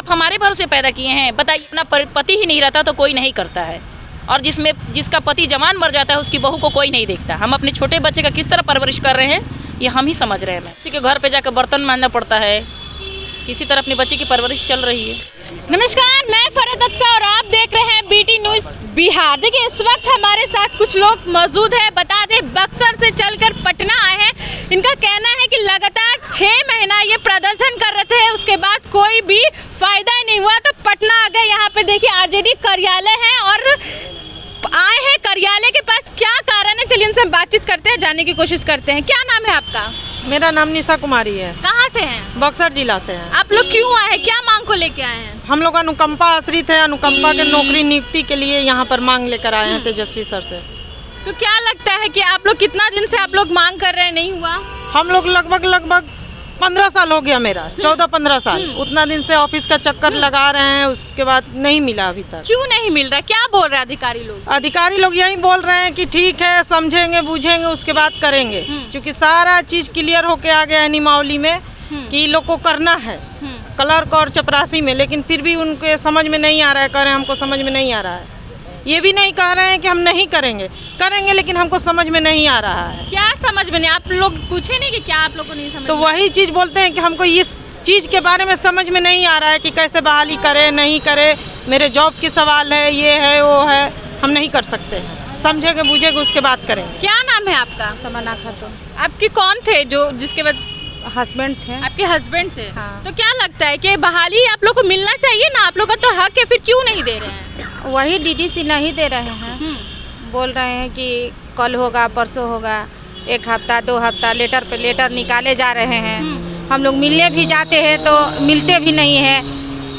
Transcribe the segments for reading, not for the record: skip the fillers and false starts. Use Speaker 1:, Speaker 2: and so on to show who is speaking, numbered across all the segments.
Speaker 1: आप हमारे भरोसे पैदा किए हैं। बताइए, अपना पति ही नहीं रहता तो कोई नहीं करता है, और जिसका पति जवान मर जाता है उसकी बहू को कोई नहीं देखता। हम अपने छोटे बच्चे का किस तरह परवरिश कर रहे हैं ये हम ही समझ रहे हैं। किसी के घर पे जाकर बर्तन मांजना पड़ता है, किसी तरह अपने बच्चे की परवरिश चल रही है।
Speaker 2: नमस्कार, मैं फरहत अफसा और आप देख रहे हैं बीटी न्यूज़ बिहार। देखिए, इस वक्त हमारे साथ कुछ लोग मौजूद हैं। बता दें, बक्सर से चलकर पटना आए हैं। इनका कहना है कि लगातार 6 महीना ये प्रदर्शन कर रहे थे, उसके बाद कोई भी फायदा ही नहीं हुआ, तो पटना आ गए। यहाँ पे देखिए आरजेडी कार्यालय है और आए हैं कार्यालय के पास। क्या कारण है, चलिए इनसे बातचीत करते हैं, जानने की कोशिश करते हैं। क्या नाम है आपका?
Speaker 3: मेरा नाम निशा कुमारी है।
Speaker 2: कहाँ से हैं?
Speaker 3: बक्सर जिला से हैं।
Speaker 2: आप लोग क्यों आए हैं, क्या मांग को लेके आए हैं?
Speaker 3: हम लोग अनुकंपा आश्रित है, अनुकंपा के नौकरी नियुक्ति के लिए यहाँ पर मांग लेकर आए हैं तेजस्वी सर से।
Speaker 2: तो क्या लगता है कि आप लोग कितना दिन से आप लोग मांग कर रहे हैं, नहीं हुआ?
Speaker 3: हम लोग लगभग 15 साल हो गया, मेरा 14-15 साल। उतना दिन से ऑफिस का चक्कर लगा रहे हैं, उसके बाद नहीं मिला अभी तक।
Speaker 2: क्यों नहीं मिल रहा, क्या बोल रहे हैं अधिकारी लोग?
Speaker 3: अधिकारी लोग यही बोल रहे हैं कि ठीक है, समझेंगे बूझेंगे उसके बाद करेंगे, क्योंकि सारा चीज क्लियर होके आ गया है नियमावली में कि लोग को करना है क्लर्क और चपरासी में, लेकिन फिर भी उनके समझ में नहीं आ रहा है। कह रहे हैं हमको समझ में नहीं आ रहा है। ये भी नहीं कह रहे हैं कि हम नहीं करेंगे, लेकिन हमको समझ में नहीं आ रहा है।
Speaker 2: क्या समझ में नहीं? आप लोग पूछे नहीं कि क्या आप लोगों को नहीं समझ?
Speaker 3: तो वही चीज बोलते हैं कि हमको इस चीज के बारे में समझ में नहीं आ रहा है कि कैसे बहाली करे नहीं करे, मेरे जॉब की सवाल है, ये है वो है, हम नहीं कर सकते हैं। समझेंगे बूझेंगे उसके बाद करेंगे।
Speaker 2: क्या नाम है आपका?
Speaker 3: समाना खातून।
Speaker 2: आपके कौन थे जो जिसके बाद?
Speaker 3: हस्बैंड थे।
Speaker 2: आपके हस्बैंड थे?
Speaker 3: हाँ।
Speaker 2: तो क्या लगता है कि बहाली आप लोग को मिलना चाहिए ना? आप लोग का तो हक है, फिर क्यों नहीं दे रहे हैं?
Speaker 4: वही डीडीसी नहीं दे रहे हैं। बोल रहे हैं कि कल होगा, परसों होगा, 1 हफ्ता 2 हफ्ता लेटर पे लेटर निकाले जा रहे हैं। हम लोग मिलने भी जाते हैं तो मिलते भी नहीं है,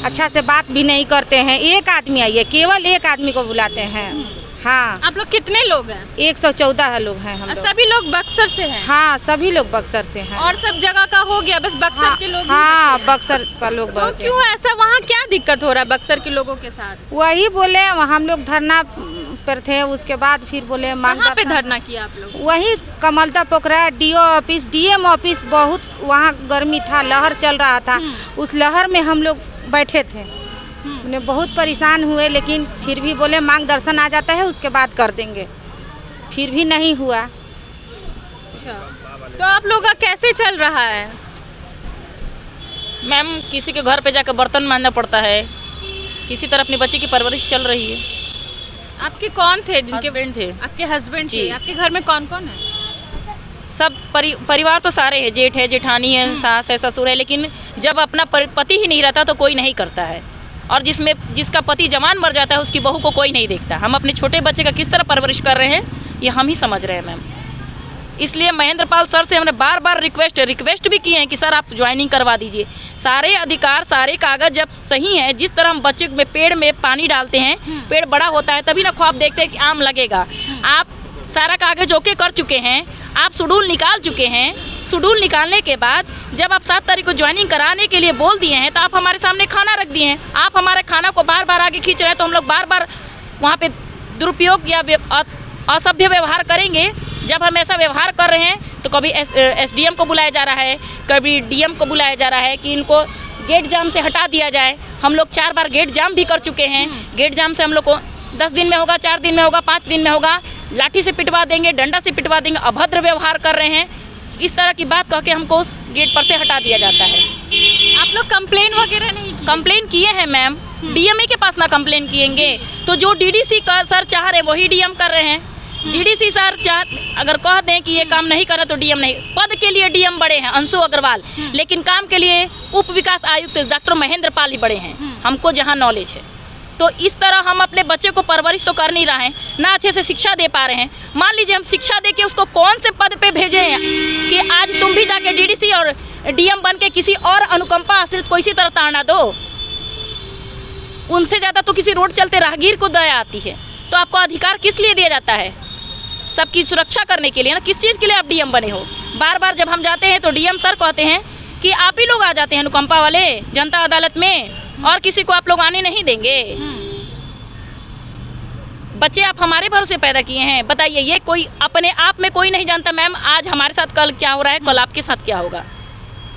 Speaker 4: अच्छा से बात भी नहीं करते हैं। एक आदमी आइए, केवल एक आदमी को बुलाते हैं। हाँ।
Speaker 2: आप लोग कितने लोग हैं?
Speaker 4: 114 लोग हैं हम लोग।
Speaker 2: सभी लोग बक्सर से हैं?
Speaker 4: हाँ, सभी लोग बक्सर से हैं।
Speaker 2: और सब जगह का हो गया, बस बक्सर के लोग?
Speaker 4: हाँ, बक्सर का लोग।
Speaker 2: तो क्यों ऐसा, वहाँ क्या दिक्कत हो रहा है बक्सर के लोगों के साथ?
Speaker 4: वही बोले, हम लोग धरना पर थे, उसके बाद फिर बोले मांग।
Speaker 2: कहाँ पे धरना किया आप लोग?
Speaker 4: वही कमलता पोखरा डीओ ऑफिस, डीएम ऑफिस। बहुत वहाँ गर्मी था, लहर चल रहा था, उस लहर में हम लोग बैठे थे। उन्हें बहुत परेशान हुए, लेकिन फिर भी बोले मांग दर्शन आ जाता है उसके बाद कर देंगे, फिर भी नहीं हुआ।
Speaker 2: अच्छा, तो आप लोग का कैसे चल रहा है?
Speaker 1: मैम, किसी के घर पे जाकर बर्तन मांजना पड़ता है, किसी तरह अपने बच्चे की परवरिश चल रही है।
Speaker 2: आपके कौन थे जिनके?
Speaker 1: हस्बैंड थे।
Speaker 2: आपके हस्बैंड थे? आपके घर में कौन कौन है?
Speaker 1: सब परिवार तो सारे हैं, जेठ है, जेठानी है, सास है, ससुर है, लेकिन जब अपना पति ही नहीं रहता तो कोई नहीं करता है, और जिसका पति जवान मर जाता है उसकी बहू को कोई नहीं देखता। हम अपने छोटे बच्चे का किस तरह परवरिश कर रहे हैं ये हम ही समझ रहे हैं मैम। इसलिए महेंद्र पाल सर से हमने बार बार रिक्वेस्ट भी किए हैं कि सर आप ज्वाइनिंग करवा दीजिए। सारे अधिकार, सारे कागज जब सही हैं, जिस तरह हम बच्चे में पेड़ में पानी डालते हैं, पेड़ बड़ा होता है तभी ना ख्वाब देखते हैं कि आम लगेगा। आप सारा कागज ओके कर चुके हैं, आप शेड्यूल निकाल चुके हैं। शेड्यूल निकालने के बाद जब आप 7 तारीख को ज्वाइनिंग कराने के लिए बोल दिए हैं तो आप हमारे सामने खाना रख दिए हैं। आप हमारे खाना को बार बार आगे खींच रहे हैं, तो हम लोग बार बार वहाँ पे दुरुपयोग या असभ्य व्यवहार करेंगे। जब हम ऐसा व्यवहार कर रहे हैं तो कभी एसडीएम को बुलाया जा रहा है, कभी डीएम को बुलाया जा रहा है कि इनको गेट जाम से हटा दिया जाए। हम लोग 4 बार गेट जाम भी कर चुके हैं। गेट जाम से हम लोग को 10 दिन में होगा, 4 दिन में होगा, 5 दिन में होगा, लाठी से पिटवा देंगे, डंडा से पिटवा देंगे। अभद्र व्यवहार कर रहे हैं, इस तरह की बात कह के हमको उस गेट पर से हटा दिया जाता है।
Speaker 2: आप लोग कंप्लेन वगैरह नहीं किए?
Speaker 1: कंप्लेन किए हैं मैम, डीएमए के पास ना कंप्लेन किएंगे तो जो डीडीसी का सर चाह रहे वही डीएम कर रहे हैं। डीडीसी सर अगर कह दें कि ये काम नहीं करे तो डीएम नहीं। पद के लिए डीएम बड़े हैं अंशु अग्रवाल, लेकिन काम के लिए उप विकास आयुक्त डॉक्टर महेंद्र पाल ही बड़े हैं, हमको जहाँ नॉलेज है। तो इस तरह हम अपने बच्चे को परवरिश तो कर नहीं रहे हैं, ना अच्छे से शिक्षा दे पा रहे हैं। मान लीजिए हम शिक्षा दे के उसको कौन से पद पे भेजे हैं कि आज तुम भी जाके डीडीसी और डीएम बन के किसी और अनुकंपा आश्रित को इसी तरह ताड़ना दो। उनसे ज़्यादा तो किसी रोड चलते राहगीर को दया आती है। तो आपको अधिकार किस लिए दिया जाता है? सबकी सुरक्षा करने के लिए ना। किस चीज़ के लिए आप डीएम बने हो? बार बार जब हम जाते हैं तो डीएम सर कहते हैं कि आप ही लोग आ जाते हैं अनुकंपा वाले जनता अदालत में, और किसी को आप लोग आने नहीं देंगे। बच्चे आप हमारे भरोसे पैदा किए हैं। बताइए, ये कोई अपने आप में कोई नहीं जानता मैम, आज हमारे साथ कल क्या हो रहा है, कल आपके साथ क्या होगा।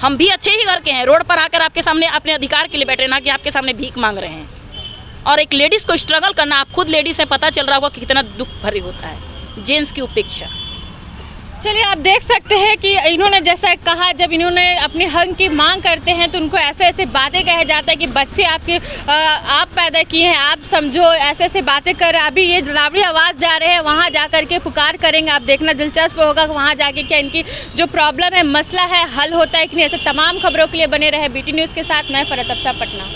Speaker 1: हम भी अच्छे ही घर के हैं, रोड पर आकर आपके सामने अपने अधिकार के लिए बैठे, ना कि आपके सामने भीख मांग रहे हैं। और एक लेडीज़ को स्ट्रगल करना, आप खुद लेडीज़ है, पता चल रहा होगा कि कितना दुख भरी होता है जेंट्स की उपेक्षा।
Speaker 2: चलिए आप देख सकते हैं कि इन्होंने जैसा कहा, जब इन्होंने अपने हक की मांग करते हैं तो उनको ऐसे ऐसे बातें कहा जाता है कि बच्चे आपके आप पैदा किए हैं, आप समझो, ऐसे ऐसे बातें कर। अभी ये रावड़ी आवाज़ जा रहे हैं, वहाँ जा कर के पुकार करेंगे। आप देखना दिलचस्प होगा कि वहाँ जाके क्या इनकी जो प्रॉब्लम है, मसला है, हल होता है कि नहीं। ऐसे तमाम खबरों के लिए बने रहे BT न्यूज़ के साथ। मैं फरहत अफसा, पटना।